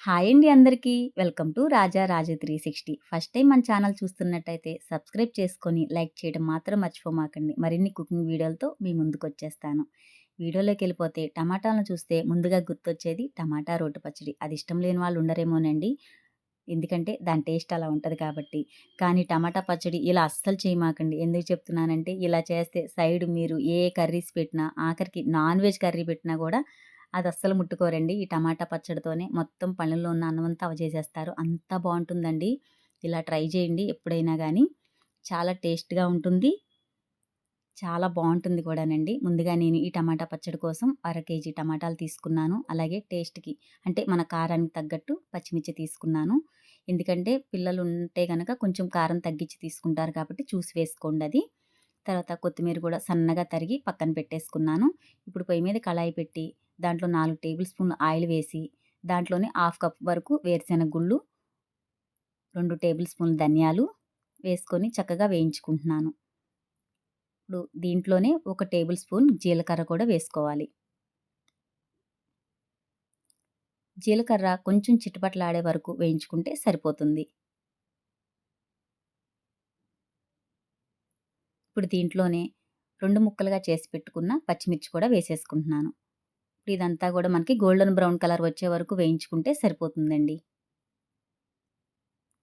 Hi అండి అందరికీ. Welcome to Raja Raju 360. First time మన ఛానల్ చూస్తున్నట్టయితే సబ్స్క్రైబ్ చేసుకొని, లైక్ చేయడం మాత్రం మర్చిపోమాకండి. మరిన్ని కుకింగ్ వీడియోలతో మీ ముందుకొచ్చేస్తాను. వీడియోలోకెళ్ళిపోతే టమాటాలను చూస్తే ముందుగా గుర్తొచ్చేది టమాటా రోటి పచ్చడి. అది ఇష్టం లేని వాళ్ళు ఉండరేమోనండి. ఎందుకంటే దాని టేస్ట్ అలా ఉంటది కాబట్టి. కానీ టమాటా పచ్చడి ఇలా అస్సలు చేయమాకండి. ఎందుకు చెప్తున్నానంటే ఇలా చేస్తే సైడ్ మీరు ఏ కర్రీస్ పెట్టినా, ఆఖరికి నాన్ వెజ్ కర్రీ పెట్టినా గూడా అదస్సలు ముట్టుకోరండి. ఈ టమాటా పచ్చడితోనే మొత్తం పళ్ళల్లో ఉన్న అన్నమంతా అవజేసేస్తారు. అంత బావుంటుందండి. ఇలా ట్రై చేయండి ఎప్పుడైనా గానీ. చాలా టేస్ట్‌గా ఉంటుంది. చాలా బావుంటుంది కూడానండి. ముందుగా నేను ఈ టమాటా పచ్చడి కోసం అర కేజీ టమాటాలు తీసుకున్నాను. అలాగే టేస్ట్‌కి అంటే మన కారానికి తగ్గట్టు పచ్చిమిర్చి తీసుకున్నాను. ఎందుకంటే పిల్లలుంటే గనక కొంచెం కారం తగ్గించి తీసుకుంటారు కాబట్టి చూసి వేసుకోండది. తర్వాత కొత్తిమీర కూడా సన్నగా తరిగి పక్కన పెట్టేసుకున్నాను. ఇప్పుడు పొయ్యి మీద కళాయి పెట్టి దాంట్లో 4 టేబుల్ స్పూన్‌ల ఆయిల్ వేసి, దాంట్లోనే హాఫ్ కప్ వరకు వేరుశెనగ గుళ్ళు, 2 టేబుల్ స్పూన్‌ల ధనియాలు వేసుకొని చక్కగా వేయించుకుంటున్నాను. ఇప్పుడు దీంట్లోనే ఒక టేబుల్ స్పూన్ జీలకర్ర కూడా వేసుకోవాలి. జీలకర్ర కొంచెం చిటపటలాడే వరకు వేయించుకుంటే సరిపోతుంది. ఇప్పుడు దీంట్లోనే 2 ముక్కలుగా చేసి పెట్టుకున్న పచ్చిమిర్చి కూడా వేసేసుకుంటున్నాను. ఇప్పుడు ఇదంతా కూడా మనకి గోల్డెన్ బ్రౌన్ కలర్ వచ్చే వరకు వేయించుకుంటే సరిపోతుందండి.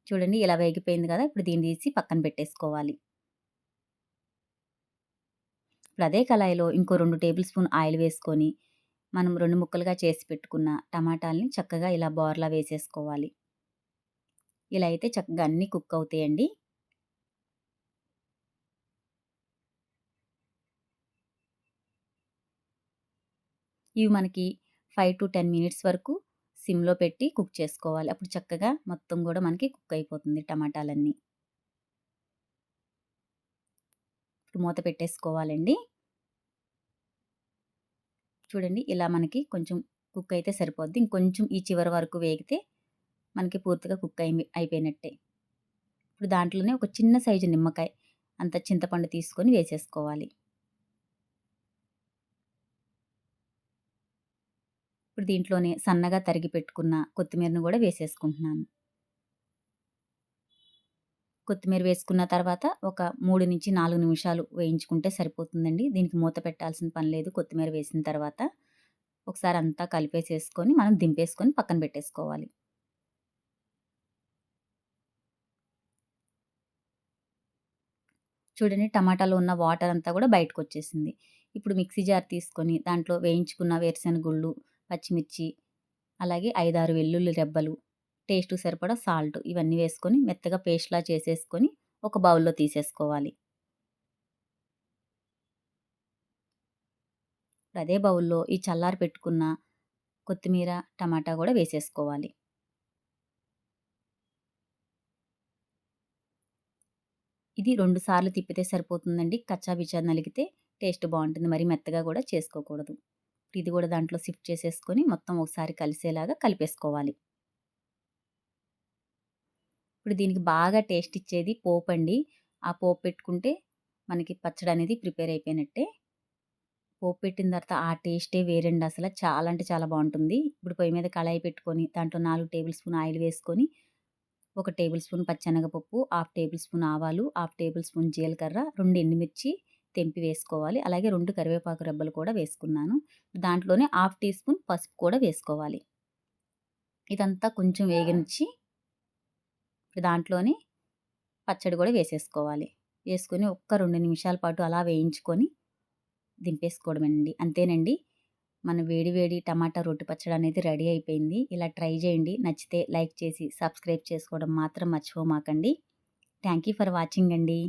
చూడండి ఇలా వేగిపోయింది కదా! ఇప్పుడు దీన్ని తీసి పక్కన పెట్టేసుకోవాలి. ఇప్పుడు అదే కళాయిలో ఇంకో 2 టేబుల్ స్పూన్ ఆయిల్ వేసుకొని, మనం 2 ముక్కలుగా చేసి పెట్టుకున్న టమాటాల్ని చక్కగా ఇలా బోర్లా వేసేసుకోవాలి. ఇలా అయితే చక్కగా అన్నీ కుక్ అవుతాయండి. ఇవి మనకి 5-10 మినిట్స్ వరకు సిమ్‌లో పెట్టి కుక్ చేసుకోవాలి. అప్పుడు చక్కగా మొత్తం గూడా మనకి కుక్ అయిపోతుంది టమాటాలన్నీ. ఇప్పుడు మూత పెట్టేసుకోవాలండి. చూడండి ఇలా మనకి కొంచెం కుక్ అయితే సరిపోద్ది. ఇంకొంచెం ఈ చివరి వరకు వేగితే మనకి పూర్తిగా కుక్ అయిపోయినట్టే. ఇప్పుడు దాంట్లోనే ఒక చిన్న సైజు నిమ్మకాయ అంత చింతపండు తీసుకొని వేసేసుకోవాలి. ఇప్పుడు దీంట్లోనే సన్నగా తరిగి పెట్టుకున్న కొత్తిమీరను గూడా వేసేసుకుంటున్నాను. కొత్తిమీర వేసుకున్న తర్వాత ఒక 3-4 నిమిషాలు వేయించుకుంటే సరిపోతుందండి. దీనికి మూత పెట్టాల్సిన పని లేదు కొత్తిమీర వేసిన తర్వాత. ఒకసారి అంతా కలిపేసేసుకొని మనం దింపేసుకొని పక్కన పెట్టేసుకోవాలి. చూడండి టమాటాలో ఉన్న వాటర్ అంతా కూడా బయటకొచ్చేసింది. ఇప్పుడు మిక్సీ జార్ తీసుకొని దాంట్లో వేయించుకున్న వేరుశెనగ గుళ్ళు, పచ్చిమిర్చి, అలాగే 5, 6 వెల్లుల్లి రెబ్బలు, టేస్ట్‌కి సరిపడా సాల్ట్ ఇవన్నీ వేసుకొని మెత్తగా పేస్ట్‌లా చేసేసుకొని ఒక బౌల్‌లో తీసేసుకోవాలి. అదే బౌల్‌లో ఈ చల్లారి పెట్టుకున్న కొత్తిమీర, టమాటా గూడా వేసేసుకోవాలి. ఇది 2 సార్లు తిప్పితే సరిపోతుందండి. కచ్చా బిచ్చా నలిగితే టేస్ట్ బావుంటుంది. మరీ మెత్తగా గూడా చేసుకోకూడదు. ఇది గూడా దాంట్లో షిఫ్ట్ చేసేసుకొని మొత్తం ఒకసారి కలిసేలాగా కలిపేసుకోవాలి. ఇప్పుడు దీనికి బాగా టేస్ట్ ఇచ్చేది పోపండి. ఆ పోపు పెట్టుకుంటే మనకి పచ్చడనేది ప్రిపేర్ అయిపోయినట్టే. పోపు పెట్టిన తర్వాత ఆ టేస్టే వేరండి అసల. చాలా అంటే చాలా బావుంటుంది. ఇప్పుడు పొయ్యి మీద కళాయి పెట్టుకొని దాంట్లో 4 టేబుల్ స్పూన్ ఆయిల్ వేసుకొని, ఒక టేబుల్ స్పూన్ పచ్చెనగపప్పు, హాఫ్ టేబుల్ స్పూన్ ఆవాలు, హాఫ్ టేబుల్ స్పూన్ జీలకర్ర, 2 ఎండుమిర్చి తెంపి వేసుకోవాలి. అలాగే 2 కరివేపాకు రెబ్బలు కూడా వేసుకున్నాను. దాంట్లోనే హాఫ్ టీ స్పూన్ పసుపు కూడా వేసుకోవాలి. ఇదంతా కొంచెం వేగనిచ్చి దాంట్లోనే పచ్చడి కూడా వేసేసుకోవాలి. వేసుకొని ఒక్క 2 నిమిషాల పాటు అలా వేయించుకొని దింపేసుకోవడమేనండి. అంతేనండి. మన వేడి వేడి టమాటా రొట్టె పచ్చడి అనేది రెడీ అయిపోయింది. ఇలా ట్రై చేయండి. నచ్చితే లైక్ చేసి సబ్స్క్రైబ్ చేసుకోవడం మాత్రం మర్చిపోమాకండి. థ్యాంక్ యూ ఫర్ వాచింగ్ అండి.